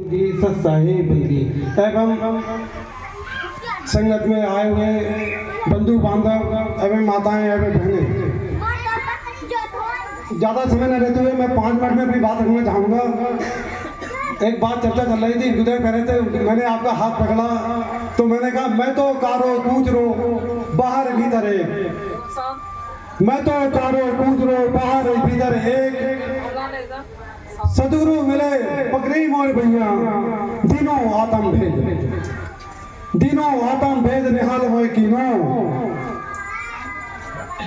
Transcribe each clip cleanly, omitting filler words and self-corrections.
सत साहिब बंदी एवं संगत में आए हुए बंधु बांधव एवं माताएं एवं बहनें, ज़्यादा समय न रहते हुए मैं 5 मिनट में अपनी बात रखना चाहूँगा। एक बात चर्चा चल रही थी, गुरुदेव कह रहे थे, मैंने आपका हाथ पकड़ा तो मैंने कहा मैं तो कारो कूच रो बाहर भीतर एक, मैं तो कारो कूच रो बाहर भीतर एक, सदगुरु मिले पकड़ी मोर भैया दिनों आत्म भेद, दिनों आत्म भेद निहाल मोय कीनो,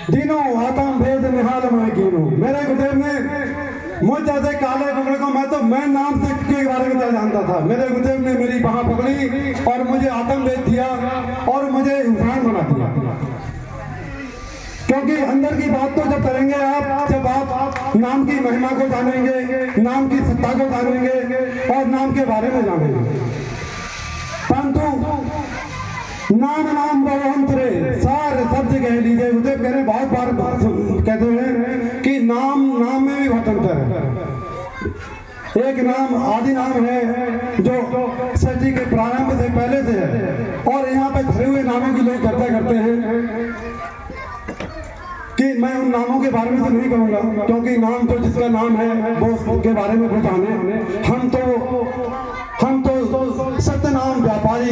दिनों आत्म भेद निहाल मोय कीनो। मेरे गुरुदेव ने मुझ जैसे काले पकड़े को मैं नाम से के बारे में क्या जानता था। मेरे गुरुदेव ने मेरी बाह पकड़ी और मुझे आत्म भेद दिया और मुझे इंसान बना दिया। क्योंकि अंदर की बात तो जब करेंगे आप, जब आप नाम की महिमा को जानेंगे, नाम की सत्ता को जानेंगे और नाम के बारे में जानेंगे। परंतु नाम नाम बहुअंतरे सार शब्द कह लीजिए, मुझे कहने बहुत बार कहते हैं कि नाम नाम में भी बहुत अंतर है। एक नाम आदि नाम है जो सृष्टि के प्रारंभ से पहले से है, और यहाँ पे धरे हुए नामों की लोग चर्चा करते हैं कि मैं उन नामों के बारे में तो नहीं कहूँगा, क्योंकि नाम तो जिसका नाम है वो उसके बारे में कुछ जाने। हम तो सत्य नाम व्यापारी,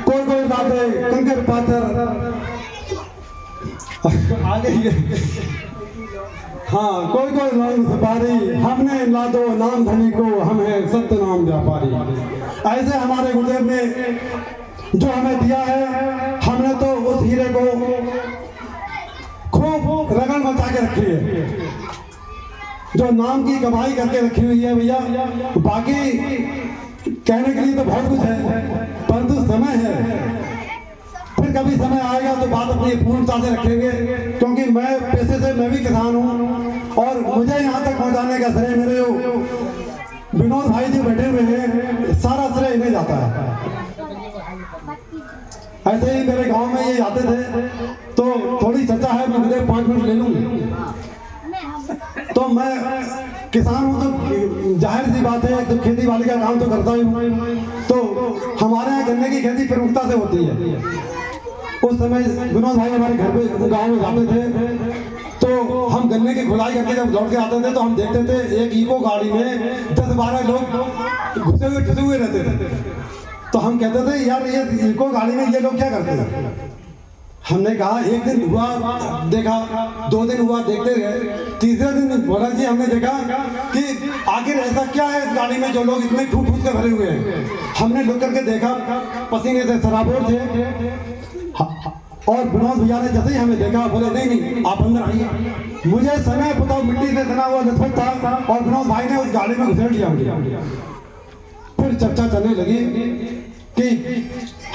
कोई लादे कंकर पातर आगे हाँ, कोई नाम व्यापारी, हमने लादो नाम धनी को, हम है सत्य नाम व्यापारी। ऐसे हमारे गुरुदेव ने जो हमें दिया है, हमने तो उस हीरे को खूब रगड़ मचा के रखी है, जो नाम की कमाई करके रखी हुई है भैया। बाकी कहने के लिए तो बहुत कुछ है, परंतु समय है, फिर कभी समय आएगा तो बात अपनी पूर्णता से रखेंगे। क्योंकि मैं पैसे से मैं भी किसान हूँ और मुझे यहाँ तक पहुँचाने का श्रेय मेरे विनोद भाई जी बैठे हुए हैं, सारा श्रेय इन्हें जाता है। ऐसे ही मेरे गांव में ये आते थे तो थोड़ी चर्चा है, मैं मुझे 5 मिनट ले लूँ। तो मैं किसान हूँ तो जाहिर सी बात है, तो खेती बाड़ी का काम तो करता ही हूँ। तो हमारे यहाँ गन्ने की खेती प्रमुखता से होती है। उस समय विनोद भाई हमारे घर पे गांव में जाते थे, तो हम गन्ने की खुदाई करके जब लौट के आते थे तो हम देखते थे एक इको गाड़ी में 10-12 लोग घुसे हुए ठुसे हुए रहते थे। तो हम कहते थे यार ये इको गाड़ी में ये लोग क्या करते हैं। हमने कहा एक दिन हुआ देखा, 2 दिन हुआ देखते गए, तीसरे दिन बोला जी हमने देखा कि आखिर ऐसा क्या है इस गाड़ी में जो लोग इतने ठूस ठूस के भरे हुए हैं। हमने लुक करके देखा, पसीने से सराबोर थे। और विनोद भैया ने जैसे ही हमें देखा बोले नहीं आप अंदर आइए। मुझे समय पता मिट्टी से सना हुआ लथपथ था और विनोद भाई ने उस गाड़ी में घुसेड़ लिया। फिर चर्चा चलने लगी कि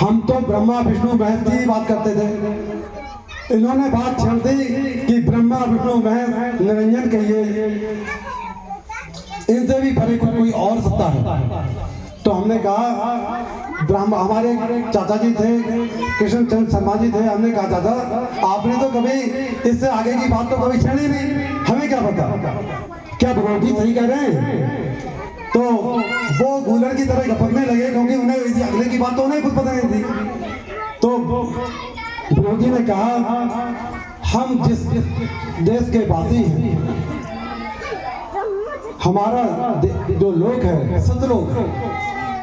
हम तो ब्रह्मा विष्णु महेश की बात करते थे, इन्होंने बात छेड़ दी कि ब्रह्मा विष्णु महेश निरंजन कहिए, इनसे भी परे कोई और सत्ता है। तो हमने कहा ब्रह्मा, हमारे चाचा जी थे कृष्ण चंद्र शर्मा जी थे, हमने कहा चाचा आपने तो कभी इससे आगे की बात तो कभी छेड़ी नहीं, हमें क्या पता, क्या विनोद जी सही कह रहे हैं। तो वो गूलर की तरह गपकने लगे, क्योंकि उन्हें अगले की बात तो उन्हें कुछ पता नहीं थी। तो विनोद जी ने कहा हम जिस देश के वासी हैं, हमारा जो लोक है सतलोक,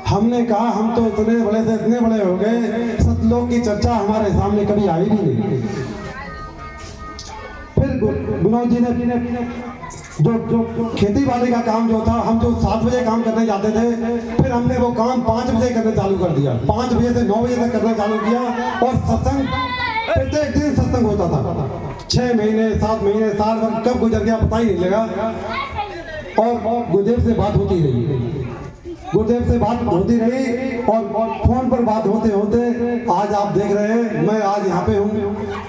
हमने कहा हम तो इतने बड़े से इतने बड़े हो गए, सतलोक की चर्चा हमारे सामने कभी आई भी नहीं। फिर विनोद जी ने जो खेती बाड़ी का काम जो था, हम जो 7 बजे काम करने जाते थे, फिर हमने वो काम 5 बजे करने चालू कर दिया। 5 बजे से 9 बजे तक करना चालू किया और सत्संग प्रत्येक दिन सत्संग होता था। 6 महीने 7 महीने साल भर कब गुजर गया पता ही नहीं लगा। और गुरुदेव से बात होती रही, गुरुदेव से बात होती रही और फोन पर बात होते होते आज आप देख रहे हैं मैं आज यहाँ पे हूँ।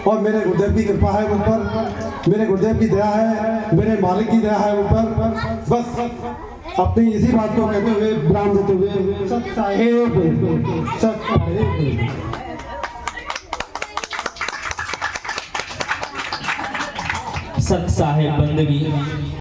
और मेरे गुरुदेव की कृपा है मुझ पर, मेरे गुरुदेव की दया है, मेरे मालिक की दया है मुझ पर। बस अपनी इसी बात को कहते हुए विराम देते हुए सत साहिब, सत साहिब। सत साहिब बंदगी।